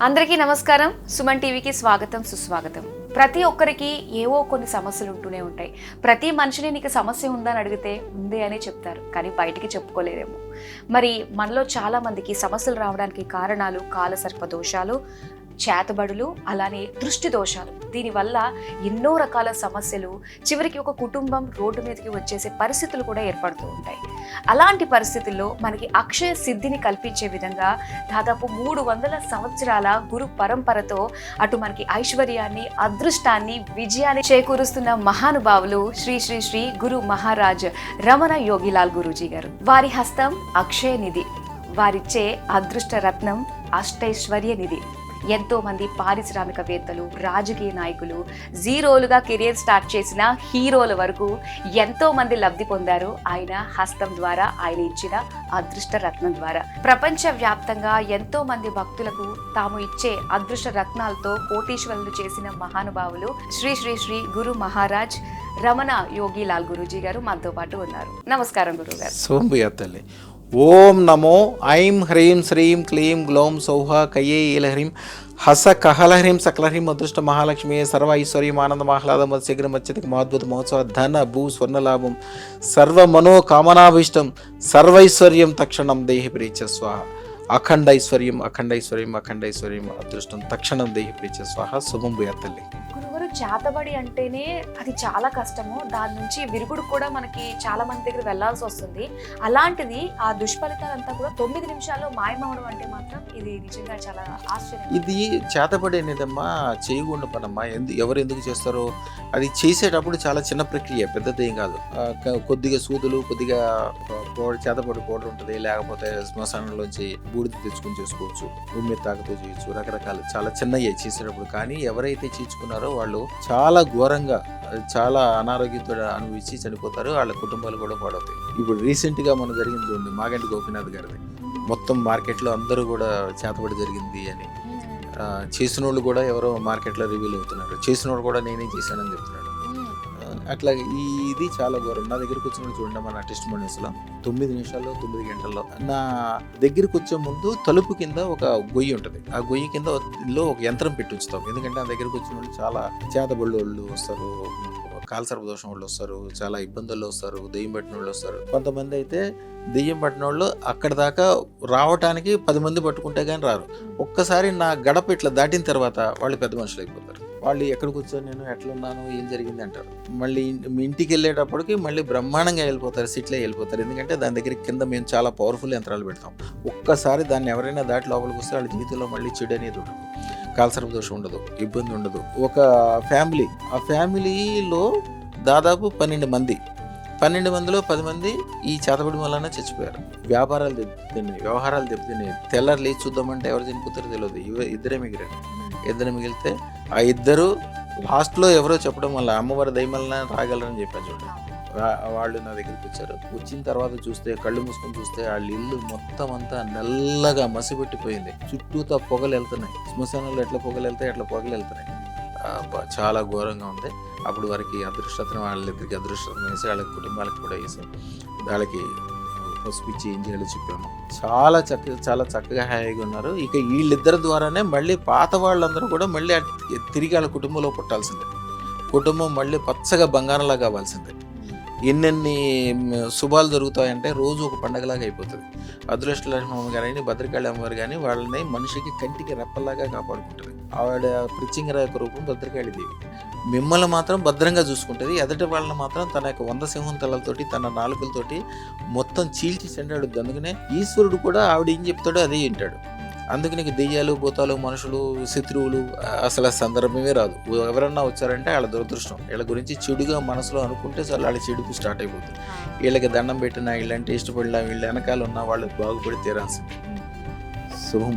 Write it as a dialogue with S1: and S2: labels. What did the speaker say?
S1: అందరికీ నమస్కారం. సుమన్ టీవీకి స్వాగతం, సుస్వాగతం. ప్రతి ఒక్కరికి ఏవో కొన్ని సమస్యలు ఉంటూనే ఉంటాయి. ప్రతి మనిషిని నీకు సమస్య ఉందని అడిగితే ఉంది అనే చెప్తారు, కానీ బయటికి చెప్పుకోలేరేమో. మరి మనలో చాలా మందికి సమస్యలు రావడానికి కారణాలు కాలసర్ప దోషాలు, చేతబడులు, అలానే దృష్టి దోషాలు. దీనివల్ల ఎన్నో రకాల సమస్యలు, చివరికి ఒక కుటుంబం రోడ్డు మీదకి వచ్చేసే పరిస్థితులు కూడా ఏర్పడుతూ ఉంటాయి. అలాంటి పరిస్థితుల్లో మనకి అక్షయ సిద్ధిని కల్పించే విధంగా దాదాపు 300 సంవత్సరాల గురు పరంపరతో అటు మనకి ఐశ్వర్యాన్ని, అదృష్టాన్ని, విజయాన్ని చేకూరుస్తున్న మహానుభావులు శ్రీ శ్రీ శ్రీ గురు మహారాజ్ రమణ యోగిలాల్ గురూజీ గారు. వారి హస్తం అక్షయ నిధి, వారిచ్చే అదృష్ట రత్నం అష్టైశ్వర్య నిధి. ఎంతో మంది పారిశ్రామికవేత్తలు, రాజకీయ నాయకులు, జీరోలుగా కెరియర్ స్టార్ట్ చేసిన హీరోల వరకు ఎంతో మంది లబ్ధి పొందారు ఆయన హస్తం ద్వారా, ఆయన ఇచ్చిన అదృష్ట రత్నం ద్వారా. ప్రపంచ వ్యాప్తంగా ఎంతో మంది భక్తులకు తాము ఇచ్చే అదృష్ట రత్నాలతో కోటీశ్వరులు చేసిన మహానుభావులు శ్రీ శ్రీ శ్రీ గురు మహారాజ్ రమణ యోగిలాల్ గురూజీ గారు మనతో పాటు ఉన్నారు. నమస్కారం గురువు గారు.
S2: సోంబుయతల్లి. ఓం నమో ఐం హ్రీం శ్రీం క్లీం గ్లౌం సౌహ కయే ఈలహ్రీం హస కహలహ్రీం సకలహ్రీం అదృష్ట మహాలక్ష్మి సర్వ ఐశ్వర్యం ఆనంద ఆహ్లాదం శీఘ్రం అత్యధిక అద్భుత మహోత్సవ ధన భూ స్వర్ణలాభం సర్వ మనో కామనాభీష్టం సర్వైశ్వర్యం తక్షణం దేహి ప్రీచ స్వాహ. అఖండ ఐశ్వర్యం అఖండ ఐశ్వర్యం అఖండ ఐశ్వర్యం అదృష్టం తక్షణం దేహి ప్రీచ స్వాహ. శుభం భూయాతల్లి.
S1: గురుగారు, చేతబడి అంటేనే అది చాలా కష్టము. దాని నుంచి విరుగుడు కూడా మనకి చాలా మంది దగ్గర వెళ్లాల్సి వస్తుంది. అలాంటిది ఆ దుష్ఫలితాలంతా కూడా 9 నిమిషాల్లో మాయమవడం అంటే మాత్రం ఇది నిజంగా చాలా ఆశ్చర్యం.
S2: ఇది చేతబడి అనేదమ్మా చేయకుండా పనమ్మా. ఎవరు ఎందుకు చేస్తారో అది చేసేటప్పుడు చాలా చిన్న ప్రక్రియ, పెద్దదేం కాదు. కొద్దిగా సూదులు, కొద్దిగా చేతబడి పౌడర్ ఉంటుంది, లేకపోతే శ్మశానంలోంచి బూడిద తెచ్చుకుని చేసుకోవచ్చు, భూమి తాగుతూ చేయొచ్చు, రకరకాలు చాలా చిన్నయ్యాయి చేసేటప్పుడు. కానీ ఎవరైతే చీల్చుకున్నారో వాళ్ళు చాలా ఘోరంగా, చాలా అనారోగ్యంతో అనుభవించి చనిపోతారు, వాళ్ళ కుటుంబాలు కూడా పాడవుతాయి. ఇప్పుడు రీసెంట్ గా మన జరిగింది చూడండి, మాగంటి గోపీనాథ్ గారిది. మొత్తం మార్కెట్లో అందరూ కూడా చేతబడి జరిగింది అని చేసిన వాళ్ళు కూడా ఎవరో మార్కెట్లో రివీల్ అవుతున్నారు. చేసిన వాళ్ళు కూడా నేనే చేశానని చెప్తున్నాడు. అట్లా ఇది చాలా ఘోరం. నా దగ్గరికి వచ్చిన చూడండి, మన టెస్టిమోనీస్లో 9 నిమిషాల్లో 9 గంటల్లో. నా దగ్గరికి వచ్చే ముందు తలుపు కింద ఒక గొయ్యి ఉంటుంది. ఆ గొయ్యి కింద ఒక యంత్రం పెట్టి ఉంచుతాం. ఎందుకంటే నా దగ్గరికి వచ్చిన వాళ్ళు చాలా చేతబళ్ళు వాళ్ళు వస్తారు, కాలసర్ప దోషం వాళ్ళు వస్తారు, చాలా ఇబ్బందుల్లో వస్తారు, దెయ్యం పట్టిన వాళ్ళు వస్తారు. కొంతమంది అయితే దెయ్యం పట్టిన వాళ్ళు అక్కడ దాకా రావటానికి 10 మంది పట్టుకుంటే కానీ రారు. ఒక్కసారి నా గడప ఇట్లా దాటిన తర్వాత వాళ్ళు పెద్ద మనుషులు అయిపోతారు. వాళ్ళు ఎక్కడికి వచ్చాను, నేను ఎట్లున్నాను, ఏం జరిగింది అంటారు. మళ్ళీ మీ ఇంటికి వెళ్ళేటప్పటికి మళ్ళీ బ్రహ్మాండంగా వెళ్ళిపోతారు, సిట్లే వెళ్ళిపోతారు. ఎందుకంటే దాని దగ్గర కింద మేము చాలా పవర్ఫుల్ యంత్రాలు పెడతాం. ఒక్కసారి దాన్ని ఎవరైనా దాటి లోపలికి వస్తే వాళ్ళ జీవితంలో మళ్ళీ చెడు అనేది ఉండదు, కాలసర్ప దోషం ఉండదు, ఇబ్బంది ఉండదు. ఒక ఫ్యామిలీ, ఆ ఫ్యామిలీలో దాదాపు 12 మందిలో 10 మంది ఈ చేతబడి వలన చచ్చిపోయారు. వ్యాపారాలు దెబ్బతిన్నాయి, వ్యవహారాలు దెబ్బతిన్నాయి. తెల్లారు లేచి చూద్దామంటే ఎవరు చనిపోతారో తెలియదు. ఇద్దరే మిగిలారు. ఇద్దరు మిగిలితే ఆ ఇద్దరు లాస్ట్లో ఎవరో చెప్పడం వల్ల అమ్మవారి దయమల్ల రాగలరని చెప్పాను చూడండి. వాళ్ళు నా దగ్గరికి వచ్చారు. వచ్చిన తర్వాత చూస్తే, కళ్ళు మూసుకొని చూస్తే వాళ్ళ ఇల్లు మొత్తం అంతా నల్లగా మసిపెట్టిపోయింది. చుట్టూతా పొగలు వెళ్తున్నాయి. శ్మశానంలో ఎట్లా పొగలు వెళ్తాయి అట్లా పొగలు వెళ్తున్నాయి. చాలా ఘోరంగా ఉంది. అప్పుడు వారికి అదృష్టం, వాళ్ళిద్దరికి అదృష్టం వేసి వాళ్ళ కుటుంబాలకు కూడా వేసి వాళ్ళకి పసుపు ఇచ్చి ఏం చేయాలో చెప్పాము. చాలా చక్కగా హాయిగా ఉన్నారు. ఇక వీళ్ళిద్దరి ద్వారానే మళ్ళీ పాత వాళ్ళందరూ కూడా మళ్ళీ తిరిగి వాళ్ళ కుటుంబంలో పుట్టాల్సిందే. కుటుంబం మళ్ళీ పచ్చగా బంగారంలా కావాల్సిందే. ఎన్నెన్ని శుభాలు జరుగుతాయంటే రోజు ఒక పండగలాగా అయిపోతుంది. అదృష్టలక్ష్మి అమ్మ కానీ, భద్రకాళి అమ్మగారు కానీ వాళ్ళని మనిషికి కంటికి రెప్పలాగా కాపాడుకుంటుంది. ఆవిడ ప్రత్యంగర యొక్క రూపం భద్రకాళి దేవి. మిమ్మల్ని మాత్రం భద్రంగా చూసుకుంటుంది. ఎదటి వాళ్ళని మాత్రం తన యొక్క 100 సింహం తలలతోటి, తన నాలుకలతోటి మొత్తం చీల్చి చెండాడుద్ది. అందుకనే ఈశ్వరుడు కూడా ఆవిడ ఏం చెప్తాడో అదే వింటాడు. అందుకు నీకు దెయ్యాలు, భూతాలు, మనుషులు, శత్రువులు అసలు సందర్భమే రాదు. ఎవరన్నా వచ్చారంటే వాళ్ళ దురదృష్టం. వీళ్ళ గురించి చెడుగా మనసులో అనుకుంటే చాలు, వాళ్ళ చెడుకు స్టార్ట్ అయిపోతుంది. వీళ్ళకి దండం పెట్టినా, వీళ్ళంటే ఇష్టపడినా, వీళ్ళ వెనకాల ఉన్న వాళ్ళు బాగుపడి తీరాల్సింది. శుభం.